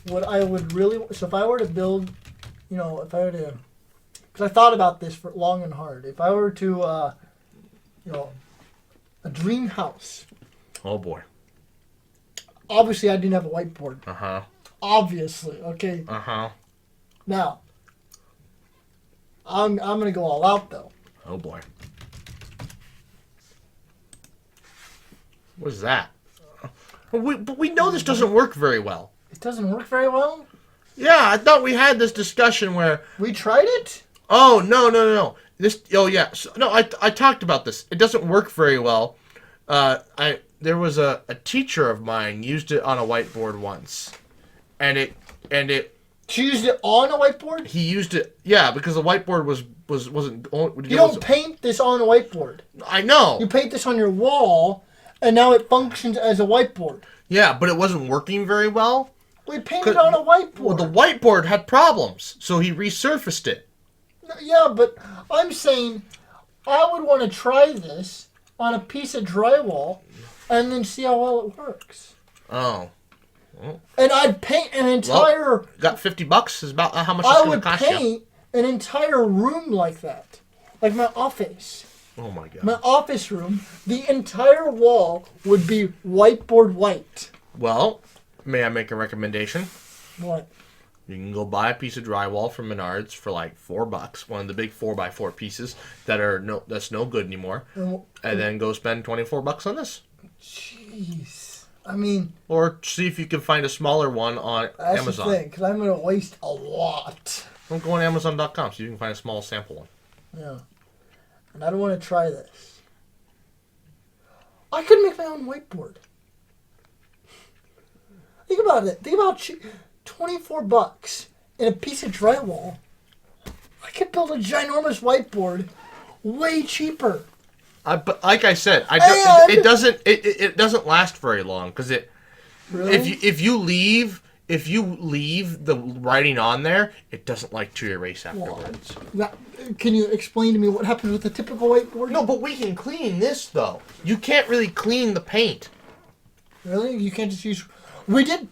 what I would really... So if I were to build, if I were to... Because I thought about this for long and hard. If I were to, a dream house. Oh, boy. Obviously, I didn't have a whiteboard. Uh-huh. Obviously, okay? Uh-huh. Now, I'm going to go all out, though. Oh, boy. What is that? But we know this doesn't work very well. It doesn't work very well? Yeah, I thought we had this discussion where... We tried it? Oh, no. Oh, yeah. No, I talked about this. It doesn't work very well. There was a teacher of mine used it on a whiteboard once. And it She used it on a whiteboard? He used it, yeah, because the whiteboard wasn't... You don't paint this on a whiteboard. I know. You paint this on your wall, and now it functions as a whiteboard. Yeah, but it wasn't working very well. We painted on a whiteboard. Well, the whiteboard had problems, so he resurfaced it. Yeah, but I'm saying I would want to try this on a piece of drywall and then see how well it works. Oh. Well, and I'd paint an entire... Well, got $50 is about how much it's going to cost you. I would paint an entire room like that. Like my office. Oh, my God. My office room, the entire wall would be whiteboard white. Well, may I make a recommendation? What? You can go buy a piece of drywall from Menards for like $4. One of the big 4x4 pieces that's no good anymore. And then go spend $24 on this. Jeez. I mean... Or see if you can find a smaller one on Amazon. That's the thing, because I'm going to waste a lot. Don't go on Amazon.com so you can find a small sample one. Yeah. And I don't want to try this. I could make my own whiteboard. Think about it. Think about $24 and a piece of drywall. I could build a ginormous whiteboard way cheaper. But like I said, it doesn't last very long because it. Really? If you leave the writing on there, it doesn't like to erase afterwards. Can you explain to me what happens with a typical whiteboard? No, but we can clean this though. You can't really clean the paint. Really? You can't just use... We did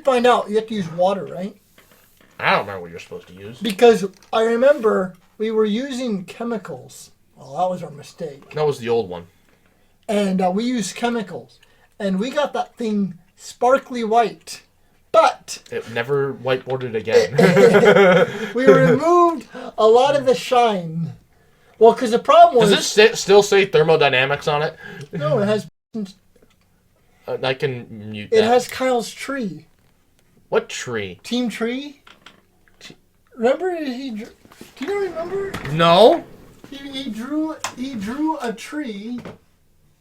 find out you have to use water, right? I don't remember what you're supposed to use. Because I remember we were using chemicals. Well, that was our mistake. That was the old one. And we used chemicals. And we got that thing sparkly white. But... It never whiteboarded again. We removed a lot of the shine. Well, because the problem was... Does it still say thermodynamics on it? No, it has... I can mute that. It has Kyle's tree. What tree? Team Tree? Remember do you not remember? No. He drew a tree.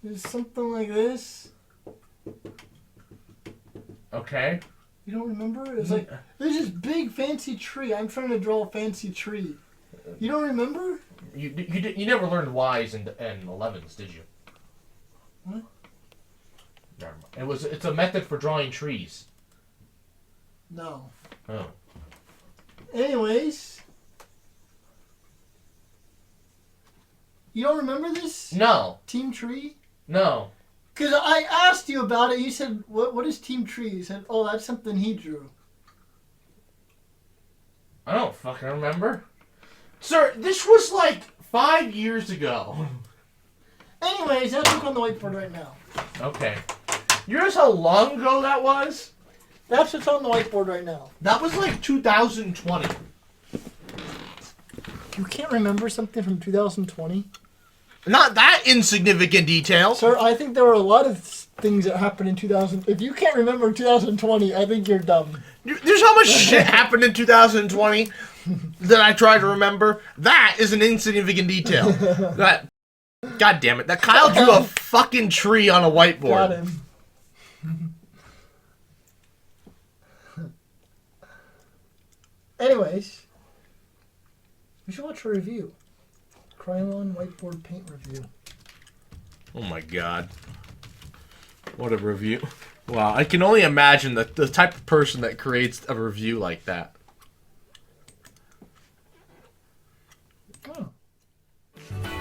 It's something like this. Okay. You don't remember? It's like there's this big fancy tree. I'm trying to draw a fancy tree. You don't remember? You never learned Y's and 11s, did you? What? Never mind. It's a method for drawing trees. No. Oh. Anyways. You don't remember this? No. Team Tree? No. Because I asked you about it. You said, what is Team Tree? You said, oh, that's something he drew. I don't fucking remember. Sir, this was like 5 years ago. Anyways, that's what's on the whiteboard right now. Okay. You realize how long ago that was? That's what's on the whiteboard right now. That was like 2020. You can't remember something from 2020? Not that insignificant detail. Sir, I think there were a lot of things that happened in 2000. If you can't remember 2020, I think you're dumb. There's how much shit happened in 2020 that I try to remember. That is an insignificant detail. God damn it. That Kyle drew a fucking tree on a whiteboard. Got him. Anyways, we should watch a review. Krylon whiteboard paint review. Oh my god. What a review. Wow, I can only imagine the type of person that creates a review like that. Oh.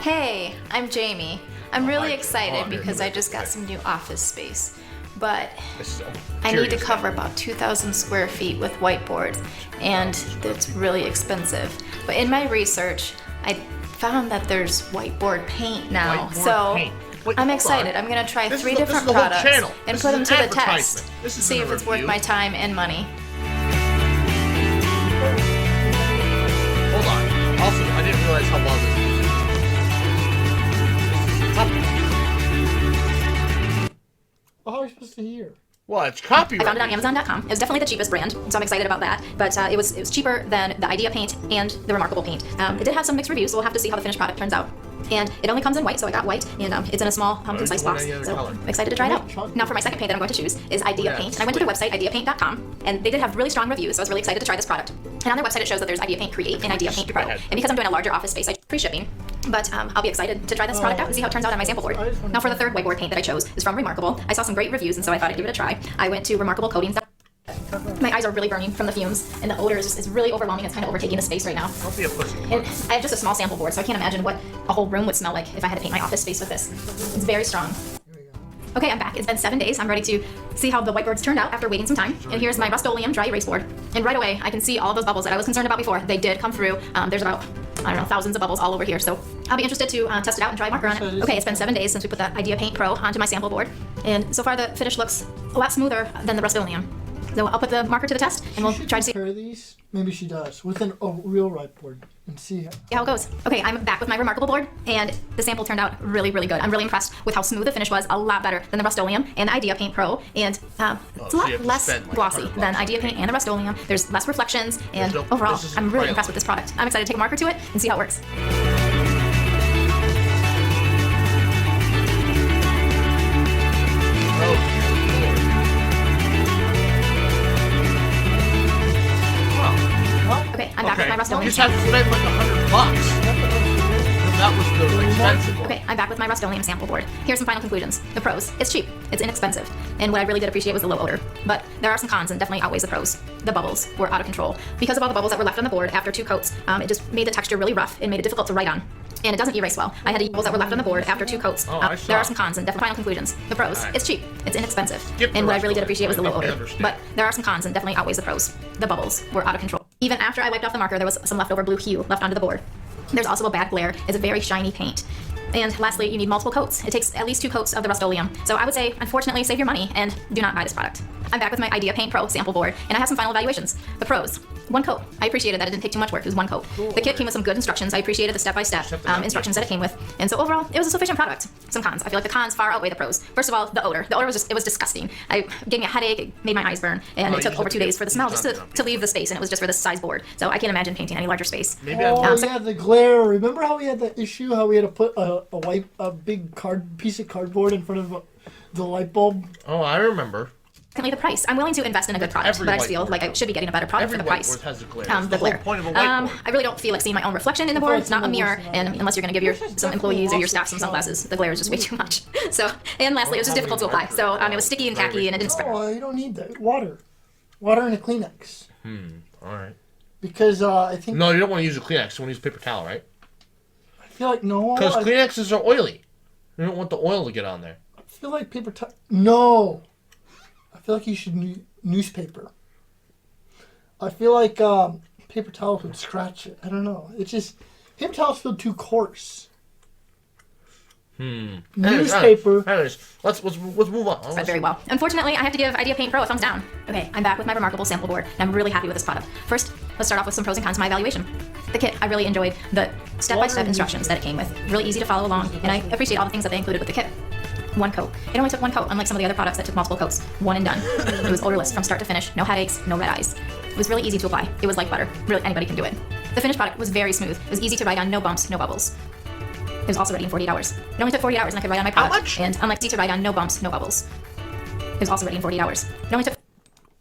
Hey, I'm Jamie. I'm really excited because I just got some new office space. but This is I need to curious. cover about 2,000 square feet with whiteboards, and it's really expensive. But in my research, I found that there's whiteboard paint now. Whiteboard so paint. Wait, I'm hold excited. on. I'm gonna try This is 3 the- this different is the whole products channel. and This put is them an to the test. advertisement. This isn't See a if it's worth review. my time and money. Hold on. Also, I didn't realize how long this is. Well, how are you supposed to hear? Well, it's I copyright. found it on Amazon.com. It was definitely the cheapest brand, so I'm excited about that. But it was cheaper than the Idea paint and the Remarkable paint. It did have some mixed reviews, so we'll have to see how the finished product turns out. And it only comes in white, so I got white, and it's in a small concise want box. any other So color? I'm excited to try it out. Now for my second paint that I'm going to choose is Idea Yeah, paint. And I went to their sweet. website, ideapaint.com, and they did have really strong reviews, so I was really excited to try this product. And on their website it shows that there's Idea Paint Create and Idea Paint Pro. Ahead. And because I'm doing a larger office space, I free shipping. But I'll be excited to try this product out and see how it turns out on my sample board. Now for the third whiteboard paint that I chose is from Remarkable. I saw some great reviews, and so I thought I'd give it a try. I went to Remarkable Coatings. My eyes are really burning from the fumes, and the odor is really overwhelming. It's kind of overtaking the space right now. Don't be a pussy. And I have just a small sample board, so I can't imagine what a whole room would smell like if I had to paint my office space with this. It's very strong. Okay, I'm back. It's been 7 days. I'm ready to see how the whiteboards turned out after waiting some time. And here's my Rust-Oleum dry erase board. And right away, I can see all of those bubbles that I was concerned about before. They did come through. There's about, I don't know, thousands of bubbles all over here. So I'll be interested to test it out and try a marker on it. Okay, it's been 7 days since we put the Idea Paint Pro onto my sample board. And so far the finish looks a lot smoother than the Rust-Oleum. So I'll put the marker to the test, and we'll She should try to see compare these. Maybe she does with a real whiteboard and see how it goes. Okay, I'm back with my Remarkable board, and the sample turned out really, really good. I'm really impressed with how smooth the finish was, a lot better than the Rust-Oleum and the Idea Paint Pro, and it's a so you lot have to less spend, like, glossy $100 than Idea Paint and the Rust-Oleum. There's less reflections, and There's no- overall, this isn't I'm really crayon. impressed with this product. I'm excited to take a marker to it and see how it works. Okay, I'm back with my You Rust-Oleum. just have to spend like $100. That was the expensive one. Okay, I'm back with my Rust-Oleum sample board. Here's some final conclusions. The pros: it's cheap, it's inexpensive, and what I really did appreciate was the low odor. But there are some cons, and definitely outweighs the pros. The bubbles were out of control. Because of all the bubbles that were left on the board after 2 coats, it just made the texture really rough and made it difficult to write on. And it doesn't erase well. I had bubbles that were left on the board after 2 coats. Oh, I saw. There are some cons, and definitely final conclusions. The pros: Alright. it's cheap, it's inexpensive, Skip the and what I really did Rust-Oleum. appreciate was the low I think I odor. understand. But there are some cons, and definitely outweighs the pros. The bubbles were out of control. Even after I wiped off the marker, there was some leftover blue hue left onto the board. There's also a bad glare. It's a very shiny paint. And lastly, you need multiple coats. It takes at least 2 coats of the Rust-Oleum. So I would say, unfortunately, save your money and do not buy this product. I'm back with my Idea Paint Pro sample board, and I have some final evaluations. The pros: 1 coat. I appreciated that it didn't take too much work. It was 1 coat. The kit came with some good instructions. I appreciated the step-by-step instructions that it came with. And so overall, it was a sufficient product. Some cons: I feel like the cons far outweigh the pros. First of all, the odor. The odor was disgusting. It gave me a headache. It made my eyes burn, and Oh, it you took just over have 2 to days get for the smell just done. to leave the space, and it was just for this size board. So I can't imagine painting any larger space. Maybe Oh I'm yeah, the glare. Remember how we had that issue? How we had to put a big piece of cardboard in front of the light bulb? Oh, I remember. Secondly, the price. I'm willing to invest in a good product, Every but I just feel whiteboard like I should be getting a better product Every for the price. whiteboard has a glare. The That's the whole glare. point of a whiteboard. I really don't feel like seeing my own reflection in the board. It's not a mirror, and unless you're going to give some employees or your staff some sunglasses, the glare is just way too much. So, and lastly, it was just difficult to apply. So it was sticky and tacky, and it didn't spread. Oh, you don't need that. Water and a Kleenex. All right. Because I think No, you don't want to use a Kleenex. You want to use paper towel, right? I feel like no. Because I Kleenexes are oily. You don't want the oil to get on there. feel like paper towel. No, I feel like you should newspaper. I feel like paper towels would scratch it. I don't know. It's just paper towels feel too coarse. Newspaper. Anyways, let's move on. Spread very well. Unfortunately, I have to give Idea Paint Pro a thumbs down. Okay, I'm back with my Remarkable sample board, and I'm really happy with this product. First, let's start off with some pros and cons of my evaluation. The kit, I really enjoyed the step-by-step instructions that it came with. Really easy to follow along, and I appreciate all the things that they included with the kit. 1 coat. It only took 1 coat, unlike some of the other products that took multiple coats. 1 and done. It was odorless from start to finish. No headaches, no red eyes. It was really easy to apply. It was like butter. Really, anybody can do it. The finished product was very smooth. It was easy to write on, no bumps, no bubbles. It was also ready in 48 hours. It only took 48 hours and I could write on my product. How much? And unlike easy to write on, no bumps, no bubbles. It was also ready in 48 hours. It only took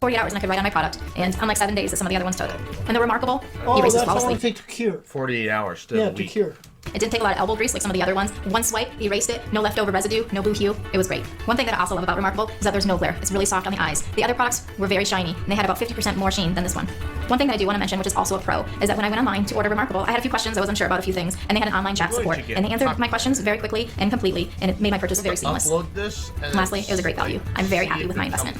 48 hours and I could write on my product. And unlike 7 days that some of the other ones took. And the Remarkable Oh, erases that's how long flawlessly. it takes to cure. 48 hours still. Yeah, a to week. cure. It didn't take a lot of elbow grease like some of the other ones. One swipe, erased it, no leftover residue, no blue hue. It was great. One thing that I also love about Remarkable is that there's no glare. It's really soft on the eyes. The other products were very shiny, and they had about 50% more sheen than this one. One thing that I do want to mention, which is also a pro, is that when I went online to order Remarkable, I had a few questions. I wasn't sure about a few things, and they had an online chat support, and they answered my questions very quickly and completely, and it made my purchase very seamless. Upload this. Lastly, it was a great value. I'm very happy with my investment.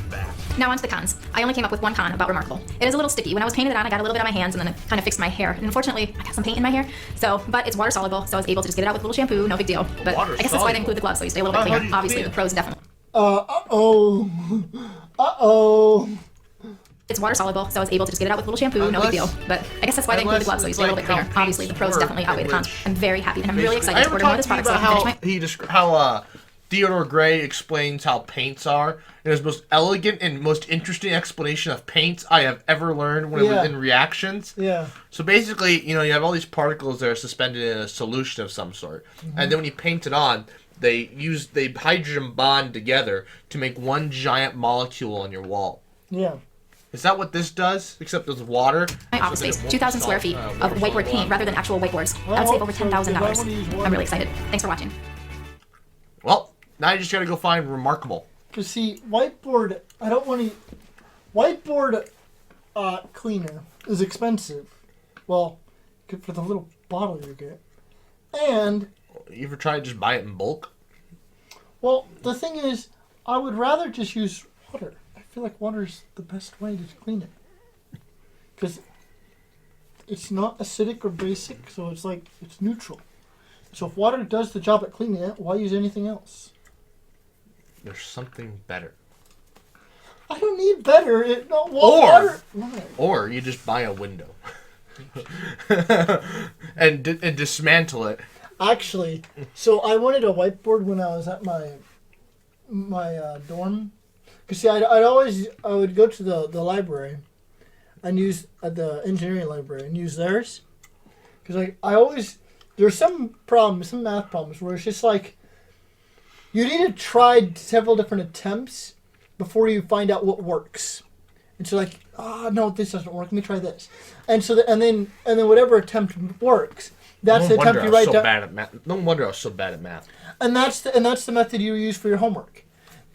Now on to the cons. I only came up with one con about Remarkable. It is a little sticky. When I was painting it on, I got a little bit on my hands, and then it kind of fixed my hair. And unfortunately, I got some paint in my hair. But it's water soluble, so I was able to just get it out with a little shampoo. No big deal. But I guess that's why they include the gloves, so you stay a little bit cleaner. Obviously, the pros definitely. It's water soluble, so I was able to just get it out with a little shampoo. No big deal. But I guess that's why they include the gloves, so you stay a little bit cleaner. Obviously, the pros definitely outweigh the cons. I'm very happy, and I'm really excited to order more of this product so I can finish my... How Theodore Gray explains how paints are. It is the most elegant and most interesting explanation of paints I have ever learned when it was in reactions. Yeah. So basically, you have all these particles that are suspended in a solution of some sort. Mm-hmm. And then when you paint it on, they hydrogen bond together to make one giant molecule on your wall. Yeah. Is that what this does? Except with water? My office space, 2,000 square feet of whiteboard paint rather than actual whiteboards. I would save over $10,000. I'm really excited. Thanks for watching. Well, now you just gotta go find Remarkable. Because see, whiteboard, I don't want to... Whiteboard cleaner is expensive. Well, good for the little bottle you get. And... You ever try to just buy it in bulk? Well, the thing is, I would rather just use water. I feel like water is the best way to clean it. Because it's not acidic or basic, so it's neutral. So if water does the job at cleaning it, why use anything else? There's something better. I don't need better. Water. Or you just buy a window and dismantle it. Actually, so I wanted a whiteboard when I was at my dorm. Cause see, I would go to the library and use the engineering library and use theirs. Cause there's some math problems where it's just like you need to try several different attempts before you find out what works. And so no, this doesn't work. Let me try this. And so and then whatever attempt works, that's the attempt you write down. No wonder I was so bad at math. And that's the method you use for your homework.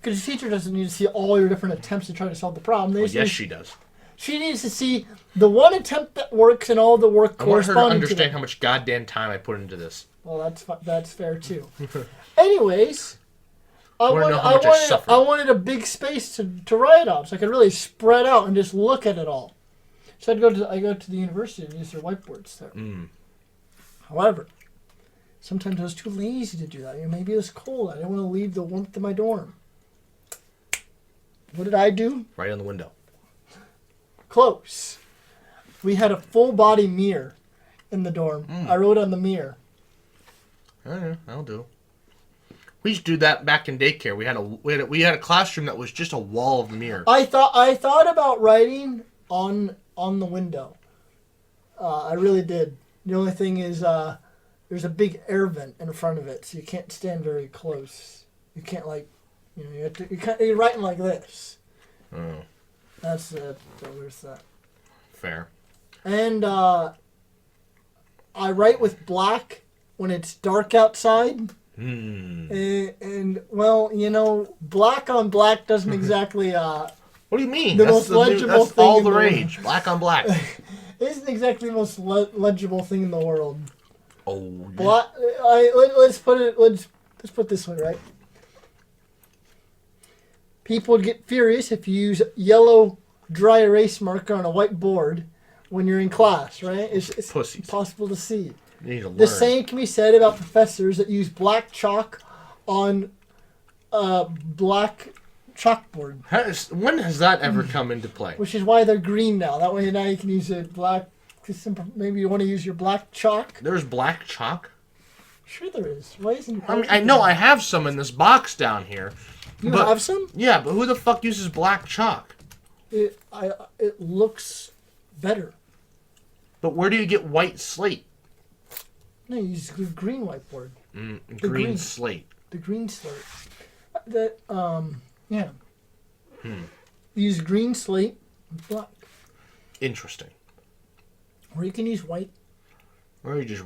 Because the teacher doesn't need to see all your different attempts to try to solve the problem. Yes, she does. She needs to see the one attempt that works and all the work corresponding to I want her to understand how much goddamn time I put into this. Well, that's fair too. Anyways, I wanted a big space to write on, so I could really spread out and just look at it all. So I go to the university and use their whiteboards there. Mm. However, sometimes I was too lazy to do that. Maybe it was cold. I didn't want to leave the warmth of my dorm. What did I do? Right on the window. Close. We had a full body mirror in the dorm. I wrote on the mirror. Oh, yeah, that'll do. We used to do that back in daycare. We had a classroom that was just a wall of mirror. I thought about writing on the window. I really did. The only thing is there's a big air vent in front of it, so you can't stand very close. You can't you're writing like this. Oh. That's it. So there's that. Fair. And I write with black when it's dark outside. And well, black on black doesn't exactly. What do you mean? That's that's all the rage. Black on black. Isn't exactly the most legible thing in the world. Oh. Black. Let's put it this way, right? People would get furious if you use yellow dry erase marker on a white board when you're in class, right? It's Pussies. Impossible to see. You need to learn. The same can be said about professors that use black chalk on black chalkboard. When has that ever come into play? Which is why they're green now. That way now you can use a black. Maybe you want to use your black chalk. There's black chalk? Sure there is. Why isn't? I know I have some in this box down here. You have some? Yeah, but who the fuck uses black chalk? It looks better. But where do you get white slate? No, you use the green whiteboard. Green slate. The green slate. Yeah. You use green slate and black. Interesting. Or you can use white. Or you just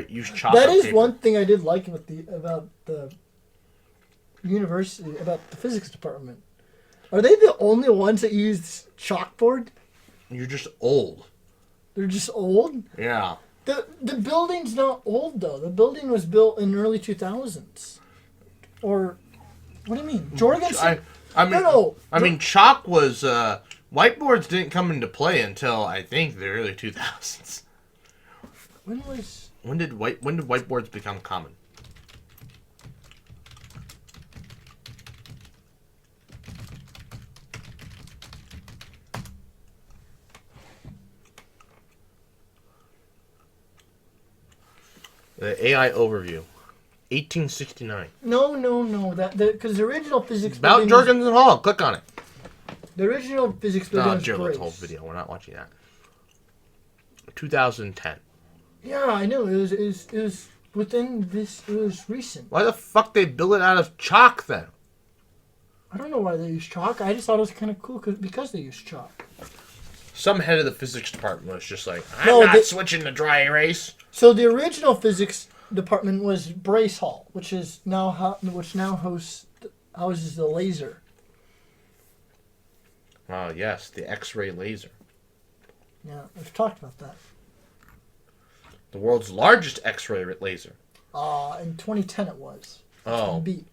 use chalk. That on is paper. one thing I did like about the university, about the physics department. Are they the only ones that use chalkboard? You're just old. They're just old? Yeah. The building's not old, though. The building was built in early 2000s. Or, what do you mean? Jorgensen? I mean, chalk was, whiteboards didn't come into play until, I think, the early 2000s. When did whiteboards become common? The AI overview, 1869. No. Because the original physics About building Jorgensen Hall. Click on it. the original physics building No, was Joe, Brace. the whole video. We're not watching that. 2010. Yeah, I know. It was within this. It was recent. Why the fuck they build it out of chalk then? I don't know why they use chalk. I just thought it was kind of cool because they use chalk. Some head of the physics department was just like, I'm not switching to dry erase. So the original physics department was Brace Hall, which now houses the laser. Oh yes, the X-ray laser. Yeah, we've talked about that. The world's largest X-ray laser. In 2010 it was. Oh. Beat.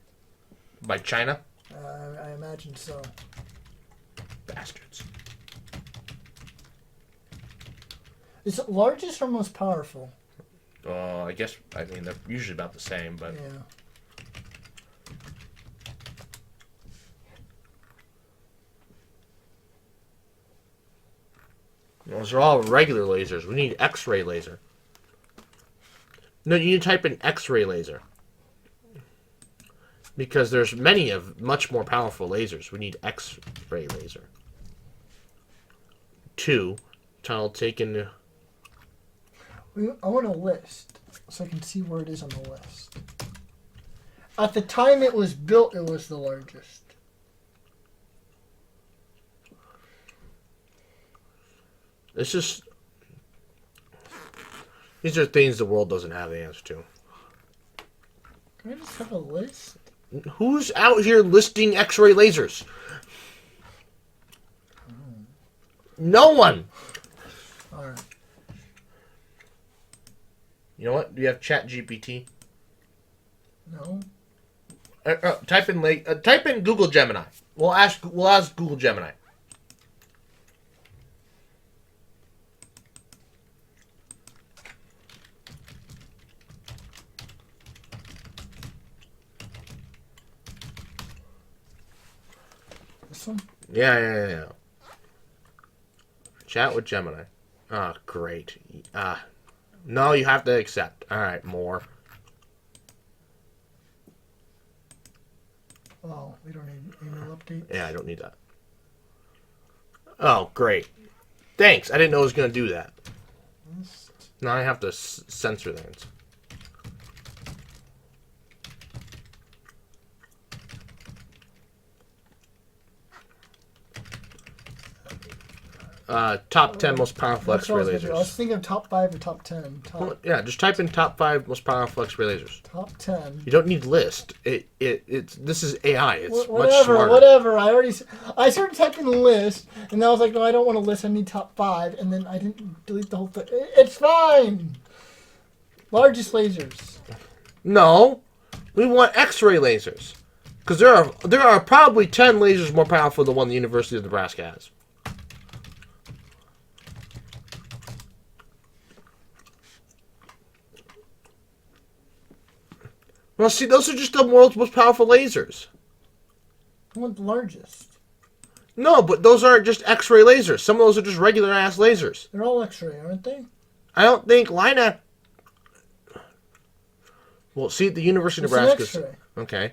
By China? I imagine so. Bastards. Is it largest or most powerful? I mean, they're usually about the same, but... Yeah. Those are all regular lasers. We need X-ray laser. No, you need to type in X-ray laser. Because there's many of much more powerful lasers. We need X-ray laser. 2. Title taken... I want a list so I can see where it is on the list. At the time it was built, it was the largest. It's just... These are things the world doesn't have the answer to. Can I just have a list? Who's out here listing X-ray lasers? No one! Alright. You know what? Do you have ChatGPT? No. Type in Google Gemini. We'll ask Google Gemini. This one? Yeah. Chat with Gemini. Oh, great. No, you have to accept. All right, more. Oh, we don't need email updates? Yeah, I don't need that. Oh, great. Thanks. I didn't know it was going to do that. List. Now I have to censor things. Top 10 most powerful That's what X-ray I was gonna do. I was lasers. thinking of top 5 or top 10. Well, yeah, just type in top 5 most powerful X-ray lasers. Top 10. You don't need list. This is AI. It's much Whatever, smarter. whatever. I started typing list, and I was like, no, I don't want a list. I need top 5, and then I didn't delete the whole thing. It's fine. Largest lasers. No, we want X-ray lasers, because there are probably 10 lasers more powerful than one the University of Nebraska has. Well, see, those are just the world's most powerful lasers. I want the largest. No, but those aren't just X-ray lasers. Some of those are just regular-ass lasers. They're all X-ray, aren't they? I don't think Lina... Well, see, the University of It's an Nebraska... X-ray. Okay.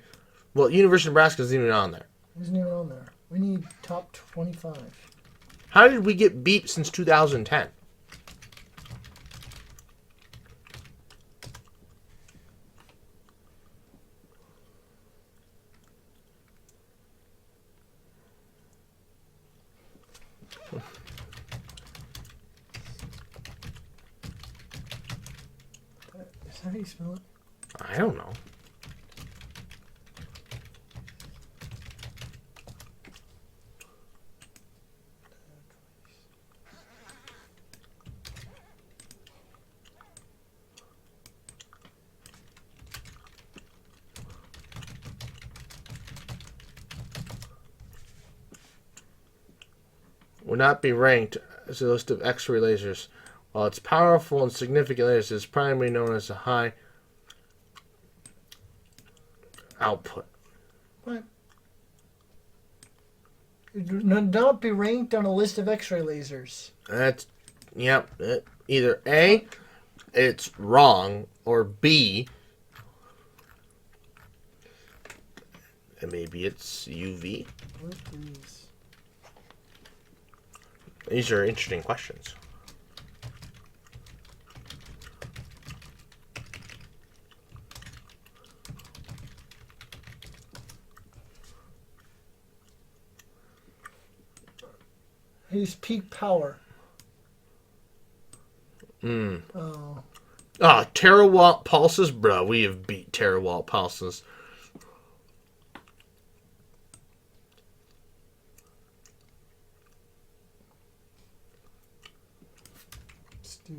Well, University of Nebraska isn't even on there. It isn't even on there. We need top 25. How did we get beat since 2010? How do you spell it? I don't know. Will not be ranked as a list of X-ray lasers. While it's powerful and significant lasers, it's primarily known as a high output. What? Not be ranked on a list of X-ray lasers. That's, yep. Either A, it's wrong, or B, and maybe it's UV. What is... These are interesting questions. His peak power. Oh, terawatt pulses? Bro, we have beat terawatt pulses. Let's do...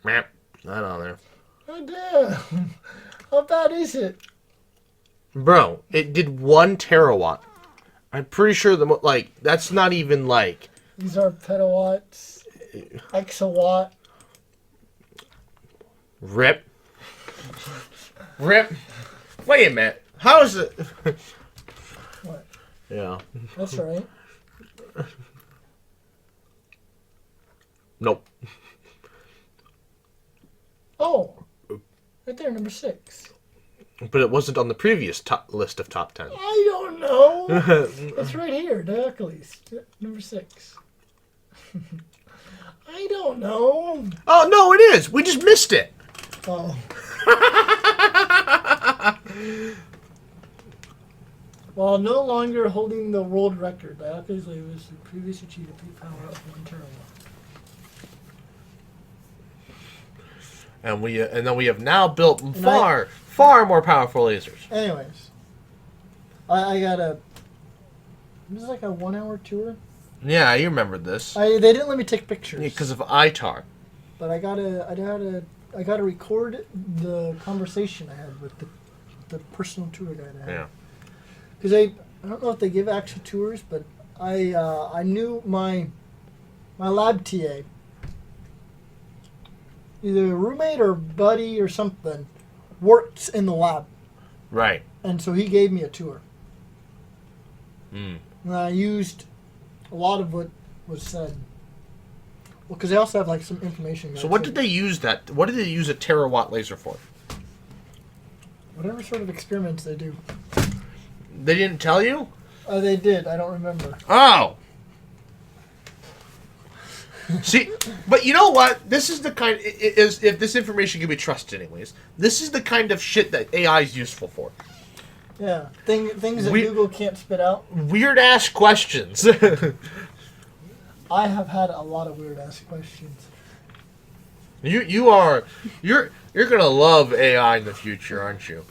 Map. Not on there. Oh, damn. How bad is it? Bro, it did 1 terawatt. I'm pretty sure that's not even like... These are petawatts. Exawatt. Rip. Rip. Wait a minute. How is it? What? Yeah. That's right. Nope. Oh. Right there, number 6. But it wasn't on the previous list of top 10. I don't know. It's right here, Diocles. Number 6. I don't know. Oh, no, it is. We just missed it. Oh. While no longer holding the world record, Diocles Laevis previously achieved a peak power of 1 terawatt. And then we have now built far more powerful lasers. Anyways, I got a... This is like a 1-hour tour. Yeah, you remembered this. They didn't let me take pictures. Because of ITAR. But I gotta record the conversation I had with the personal tour guide I had. Yeah. Because I don't know if they give actual tours, but I knew my lab TA, either a roommate or buddy or something, works in the lab. Right. And so he gave me a tour. Mm. And I used a lot of what was said. Well, because they also have like some information. So what did they use a terawatt laser for? Whatever sort of experiments they do. They didn't tell you? They did. I don't remember. Oh. See, but you know what? This is the kind... if this information can be trusted anyways, this is the kind of shit that AI is useful for. Yeah. Things that Google can't spit out. Weird-ass questions. I have had a lot of weird-ass questions. You're gonna love AI in the future, aren't you?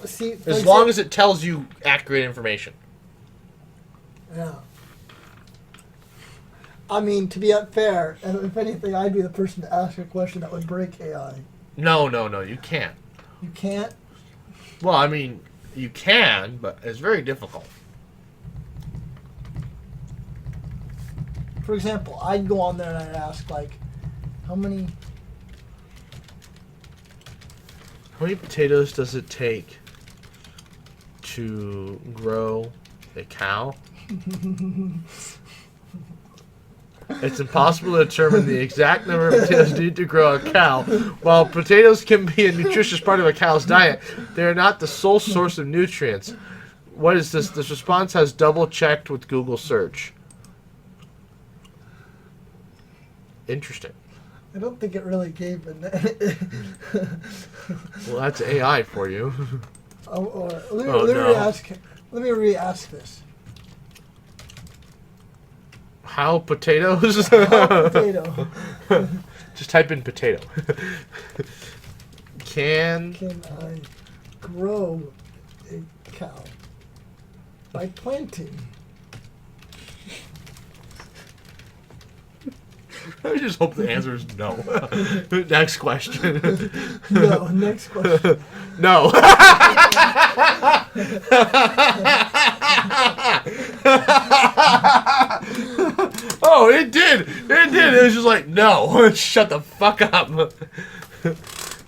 See, as long as it tells you accurate information. Yeah. I mean, to be unfair, if anything, I'd be the person to ask a question that would break AI. No, you can't. You can't? Well, I mean, you can, but it's very difficult. For example, I'd go on there and I'd ask, like, how many potatoes does it take to grow a cow? It's impossible to determine the exact number of potatoes needed to grow a cow. While potatoes can be a nutritious part of a cow's diet, they are not the sole source of nutrients. What is this? This response has double-checked with Google search. Interesting. I don't think it really gave an. Well, that's AI for you. Let me re-ask this. How potatoes? How potato Just type in potato. Can can I grow a cow by planting? I just hope the answer is no. Next question. No. Next question. No. Oh, it did. It did. It was just like, no. Shut the fuck up.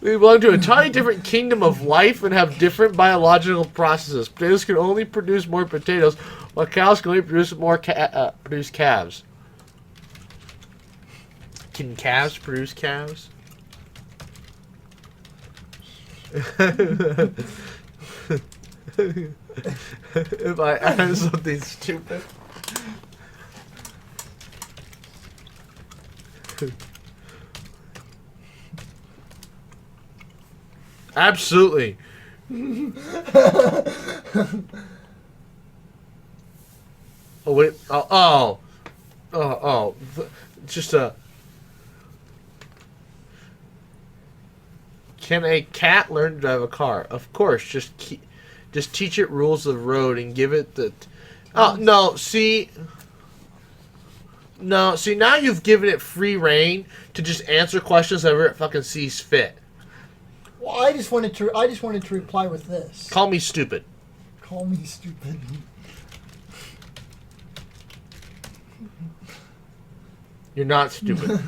We belong to a totally different kingdom of life and have different biological processes. Potatoes can only produce more potatoes, while cows can only produce more produce calves. Can calves produce calves? If I ask something stupid. Absolutely. Oh wait. Just a. Can a cat learn to drive a car? Of course. Just teach it rules of the road and give it the. Oh no! See. No, see now you've given it free reign to just answer questions however it fucking sees fit. Well, I just wanted to reply with this. Call me stupid. Call me stupid. You're not stupid.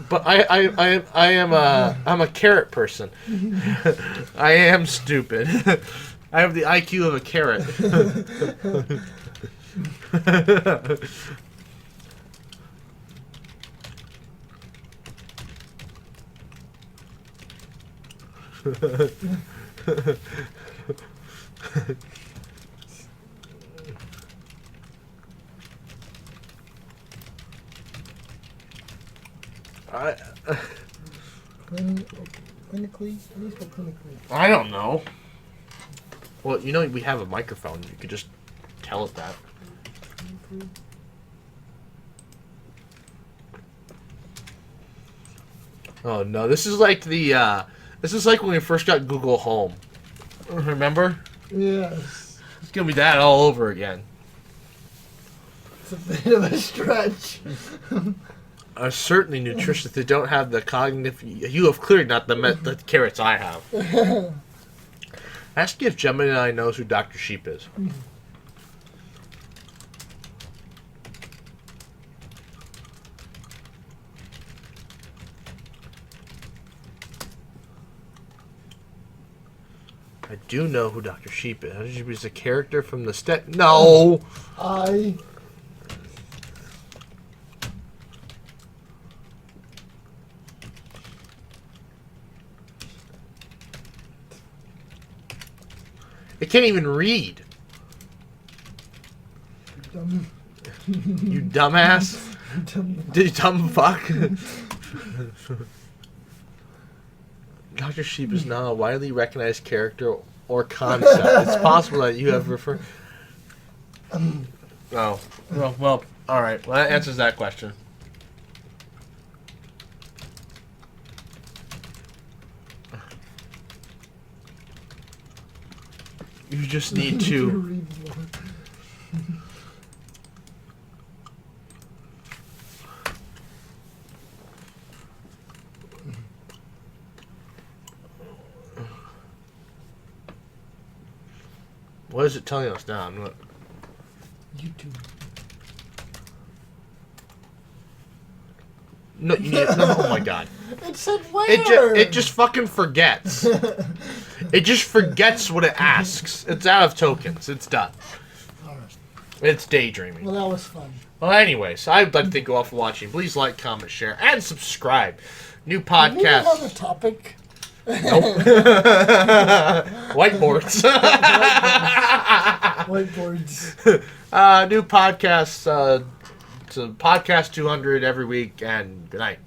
But I'm a carrot person. I am stupid. I have the IQ of a carrot. Clinically? How do you spell clinically? I don't know. Well, you know we have a microphone. You could just tell it that. Clinically? Oh no, this is like the this is like when we first got Google Home. Remember? Yes. It's gonna be that all over again. It's a bit of a stretch. Are certainly nutritious. They don't have the cognitive. You have clearly not the carrots I have. Ask if Gemini knows who Dr. Sheep is. I do know who Dr. Sheep is. He's a character from the No! It can't even read. Dumb. You dumbass. Dumb fuck. Dr. Sheep is not a widely recognized character or concept. It's possible that you have referred. Oh. Well, alright. Well, that answers that question. You just need to. What is it telling us now? I'm not... YouTube. No, you need... No, oh my god. It said where? It just fucking forgets. It just forgets what it asks. It's out of tokens. It's done. Alright. It's daydreaming. Well, that was fun. Well, anyways, I'd like to thank you all for watching. Please like, comment, share, and subscribe. New Do we podcast. have a topic? Nope. Whiteboards. Whiteboards. New podcasts. To podcast 200 every week, and good night.